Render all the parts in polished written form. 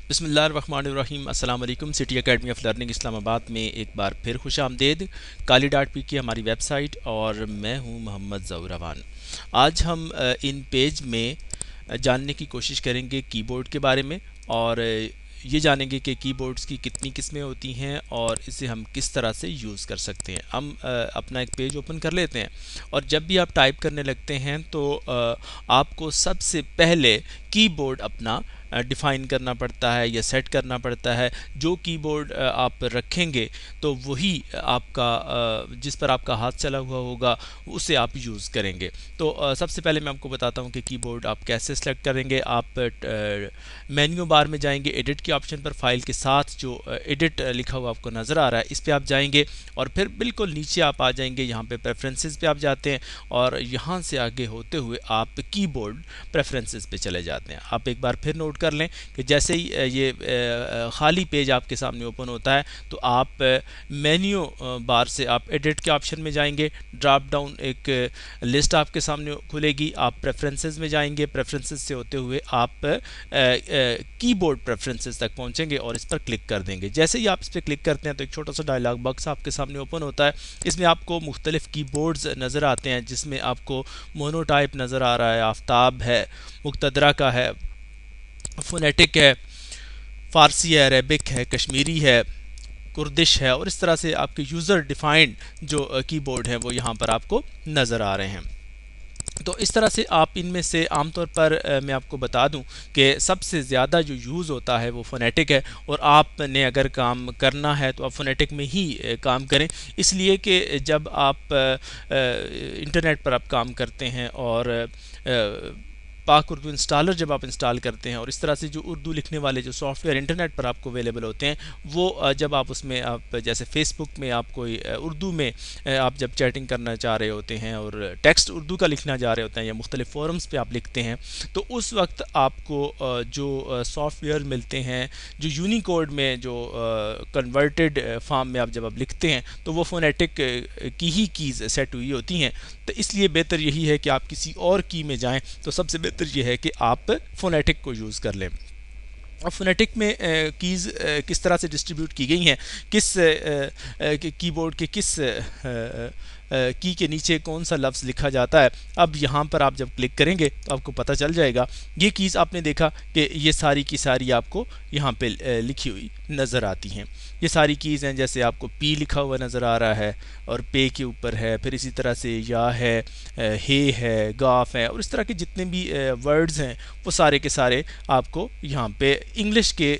بسم اللہ الرحمن الرحیم۔ السلام علیکم۔ سٹی اکیڈمی آف لرننگ اسلام آباد میں ایک بار پھر خوش آمدید۔ کالی ڈاٹ پی کی ہماری ویب سائٹ اور میں ہوں محمد ظہور روان۔ آج ہم ان پیج میں جاننے کی کوشش کریں گے کی بورڈ کے بارے میں، اور یہ جانیں گے کہ کی بورڈز کی کتنی قسمیں ہوتی ہیں اور اسے ہم کس طرح سے یوز کر سکتے ہیں۔ ہم اپنا ایک پیج اوپن کر لیتے ہیں، اور جب بھی آپ ٹائپ کرنے لگتے ہیں تو آپ کو سب سے پہلے کی بورڈ اپنا ڈیفائن کرنا پڑتا ہے یا سیٹ کرنا پڑتا ہے۔ جو کی بورڈ آپ رکھیں گے تو وہی آپ کا جس پر آپ کا ہاتھ چلا ہوا ہوگا اسے آپ یوز کریں گے۔ تو سب سے پہلے میں آپ کو بتاتا ہوں کہ کی بورڈ آپ کیسے سلیکٹ کریں گے۔ آپ مینیو بار میں جائیں گے، ایڈٹ کے آپشن پر فائل کے ساتھ جو ایڈٹ لکھا ہوا آپ کو نظر آ رہا ہے اس پہ آپ جائیں گے، اور پھر بالکل نیچے آپ آ جائیں گے، یہاں پہ پریفرنسز پہ آپ جاتے ہیں، اور یہاں سے آگے ہوتے ہوئے آپ کی بورڈ پریفرنسز پہ چلے جاتے ہیں۔ آپ ایک بار پھر نوٹ کر لیں کہ جیسے ہی یہ خالی پیج آپ کے سامنے اوپن ہوتا ہے تو آپ مینیو بار سے آپ ایڈٹ کے آپشن میں جائیں گے، ڈراپ ڈاؤن ایک لسٹ آپ کے سامنے کھلے گی، آپ پریفرنسز میں جائیں گے، پریفرنسز سے ہوتے ہوئے آپ کی بورڈ پریفرنسز تک پہنچیں گے اور اس پر کلک کر دیں گے۔ جیسے ہی آپ اس پہ کلک کرتے ہیں تو ایک چھوٹا سا ڈائلاگ باکس آپ کے سامنے اوپن ہوتا ہے۔ اس میں آپ کو مختلف کی بورڈز نظر آتے ہیں، جس میں آپ کو مونو ٹائپ نظر آ رہا ہے، آفتاب ہے، مقتدرہ کا ہے، فونیٹک ہے، فارسی ہے، عربک ہے، کشمیری ہے، کردش ہے، اور اس طرح سے آپ کے یوزر ڈیفائنڈ جو کی بورڈ ہیں وہ یہاں پر آپ کو نظر آ رہے ہیں۔ تو اس طرح سے آپ ان میں سے عام طور پر میں آپ کو بتا دوں کہ سب سے زیادہ جو یوز ہوتا ہے وہ فونیٹک ہے، اور آپ نے اگر کام کرنا ہے تو آپ فونیٹک میں ہی کام کریں، اس لیے کہ جب آپ انٹرنیٹ پر آپ کام کرتے ہیں اور پاک اردو انسٹالر جب آپ انسٹال کرتے ہیں، اور اس طرح سے جو اردو لکھنے والے جو سافٹ ویئر انٹرنیٹ پر آپ کو اویلیبل ہوتے ہیں، وہ جب آپ اس میں آپ جیسے فیس بک میں آپ کوئی اردو میں آپ جب چیٹنگ کرنا چاہ رہے ہوتے ہیں اور ٹیکسٹ اردو کا لکھنا چاہ رہے ہوتے ہیں یا مختلف فورمز پہ آپ لکھتے ہیں، تو اس وقت آپ کو جو سافٹ ویئر ملتے ہیں، جو یونیکوڈ میں جو کنورٹڈ فارم میں آپ جب آپ لکھتے ہیں تو وہ فونیٹک کی ہی کیز سیٹ ہوئی ہوتی ہیں۔ تو اس لیے بہتر یہی ہے کہ آپ کسی اور کی میں جائیں، تو سب سے بہتر یہ ہے کہ آپ فونیٹک کو یوز کر لیں۔ اب فونیٹک میں کیز کس طرح سے ڈسٹریبیوٹ کی گئی ہیں، کس کی بورڈ کے کس کی کے نیچے کون سا لفظ لکھا جاتا ہے، اب یہاں پر آپ جب کلک کریں گے تو آپ کو پتہ چل جائے گا۔ یہ کیز آپ نے دیکھا کہ یہ ساری کی ساری آپ کو یہاں پہ لکھی ہوئی نظر آتی ہیں۔ یہ ساری کیز ہیں، جیسے آپ کو پی لکھا ہوا نظر آ رہا ہے اور پے کے اوپر ہے، پھر اسی طرح سے یا ہے، ہے، گاف ہے، اور اس طرح کے جتنے بھی ورڈز ہیں وہ سارے کے سارے آپ کو یہاں پہ انگلش کے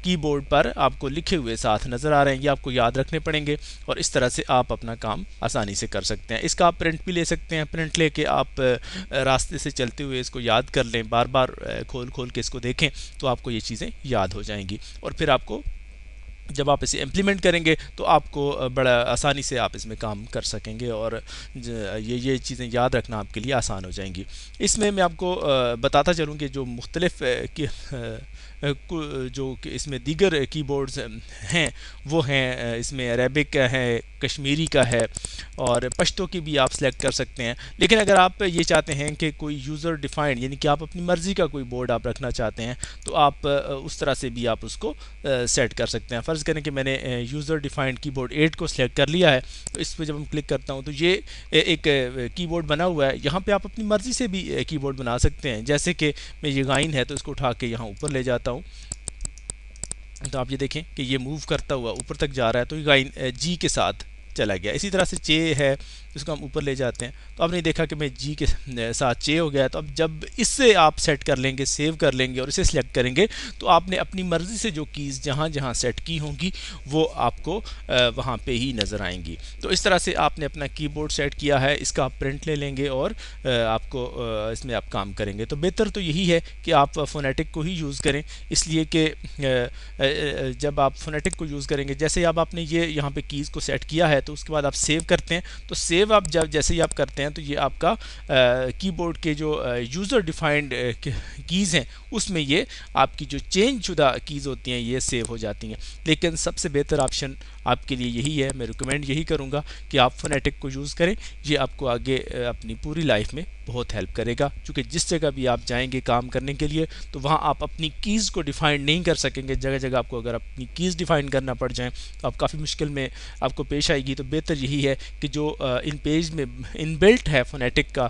کی بورڈ پر آپ کو لکھے ہوئے ساتھ نظر آ رہے ہیں۔ یہ آپ کو یاد رکھنے پڑیں گے، اور اس طرح سے آپ اپنا کام آسانی سے کر سکتے ہیں۔ اس کا آپ پرنٹ بھی لے سکتے ہیں، پرنٹ لے کے آپ راستے سے چلتے ہوئے اس کو یاد کر لیں، بار بار کھول کھول کے اس کو دیکھیں تو آپ کو یہ چیزیں یاد ہو جائیں گی، اور پھر آپ کو جب آپ اسے امپلیمنٹ کریں گے تو آپ کو بڑا آسانی سے آپ اس میں کام کر سکیں گے، اور یہ چیزیں یاد رکھنا آپ کے لیے آسان ہو جائیں گی۔ اس میں آپ کو بتاتا چلوں کہ جو مختلف جو کہ اس میں دیگر کی بورڈز ہیں وہ ہیں، اس میں عربک کا ہے، کشمیری کا ہے، اور پشتو کی بھی آپ سلیکٹ کر سکتے ہیں۔ لیکن اگر آپ یہ چاہتے ہیں کہ کوئی یوزر ڈیفائنڈ، یعنی کہ آپ اپنی مرضی کا کوئی بورڈ آپ رکھنا چاہتے ہیں، تو آپ اس طرح سے بھی آپ اس کو سیٹ کر سکتے ہیں۔ فرض کریں کہ میں نے یوزر ڈیفائنڈ کی بورڈ 8 کو سلیکٹ کر لیا ہے، تو اس پہ جب ہم کلک کرتا ہوں تو یہ ایک کی بورڈ بنا ہوا ہے۔ یہاں پہ آپ اپنی مرضی سے بھی کی بورڈ بنا سکتے ہیں، جیسے کہ میں یہ غائن ہے تو اس کو اٹھا کے یہاں اوپر لے جاتا ہوں، تو آپ یہ دیکھیں کہ یہ موو کرتا ہوا اوپر تک جا رہا ہے، تو یہ غائن جی کے ساتھ چلا گیا۔ اسی طرح سے چے ہے، اس کو ہم اوپر لے جاتے ہیں، تو آپ نے دیکھا کہ میں جی کے ساتھ چے ہو گیا۔ تو اب جب اس سے آپ سیٹ کر لیں گے، سیو کر لیں گے اور اسے سلیکٹ کریں گے، تو آپ نے اپنی مرضی سے جو کیز جہاں جہاں سیٹ کی ہوں گی وہ آپ کو وہاں پہ ہی نظر آئیں گی۔ تو اس طرح سے آپ نے اپنا کی بورڈ سیٹ کیا ہے، اس کا آپ پرنٹ لے لیں گے اور آپ کو اس میں آپ کام کریں گے۔ تو بہتر تو یہی ہے کہ آپ فونیٹک کو ہی یوز کریں، اس لیے کہ جب آپ فونیٹک کو یوز کریں گے، جیسے اب آپ نے یہ یہاں پہ کیز کو سیٹ کیا ہے تو اس کے بعد آپ سیو کرتے ہیں، تو سیو سیو آپ جب جیسے ہی آپ کرتے ہیں تو یہ آپ کا کی بورڈ کے جو یوزر ڈیفائنڈ کیز ہیں اس میں یہ آپ کی جو چینج شدہ کیز ہوتی ہیں یہ سیو ہو جاتی ہیں. لیکن سب سے بہتر آپشن آپ کے لیے یہی ہے, میں ریکمینڈ یہی کروں گا کہ آپ فونیٹک کو یوز کریں. یہ آپ کو آگے اپنی پوری لائف میں بہت ہیلپ کرے گا, چونکہ جس جگہ بھی آپ جائیں گے کام کرنے کے لیے تو وہاں آپ اپنی کیز کو ڈیفائن نہیں کر سکیں گے. جگہ جگہ آپ کو اگر اپنی کیز ڈیفائن کرنا پڑ جائیں تو آپ کافی مشکل میں آپ کو پیش آئے گی. تو بہتر یہی ہے کہ جو ان پیج میں ان بلٹ ہے فونیٹک کا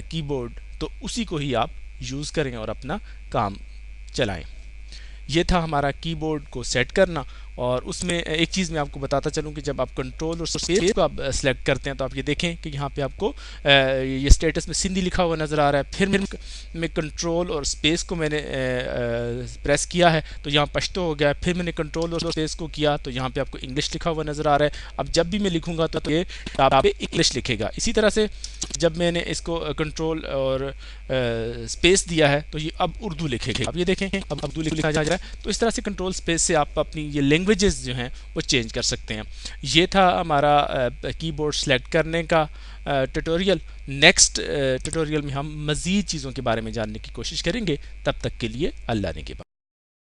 کی بورڈ, تو اسی کو ہی آپ یوز کریں اور اپنا کام چلائیں. یہ تھا ہمارا کی بورڈ کو سیٹ کرنا. اور اس میں ایک چیز میں آپ کو بتاتا چلوں کہ جب آپ کنٹرول اور اسپیس کو آپ سلیکٹ کرتے ہیں تو آپ یہ دیکھیں کہ یہاں پہ آپ کو یہ اسٹیٹس میں سندھی لکھا ہوا نظر آ رہا ہے. پھر میں کنٹرول اور اسپیس کو میں نے پریس کیا ہے تو یہاں پشتو ہو گیا. پھر میں نے کنٹرول اور اسپیس کو کیا تو یہاں پہ آپ کو انگلش لکھا ہوا نظر آ رہا ہے. اب جب بھی میں لکھوں گا تو یہ ٹاب پہ انگلش لکھے گا. اسی طرح سے جب میں نے اس کو کنٹرول اور اسپیس دیا ہے تو یہ اب اردو لکھے گا. اب یہ دیکھیں اب اردو لکھا جا رہا ہے. تو اس طرح سے کنٹرول اسپیس سے آپ اپنی یہ لینگویجز جو ہیں وہ چینج کر سکتے ہیں. یہ تھا ہمارا کی بورڈ سلیکٹ کرنے کا ٹیوٹوریل. نیکسٹ ٹیوٹوریل میں ہم مزید چیزوں کے بارے میں جاننے کی کوشش کریں گے. تب تک کے لیے اللہ نے کے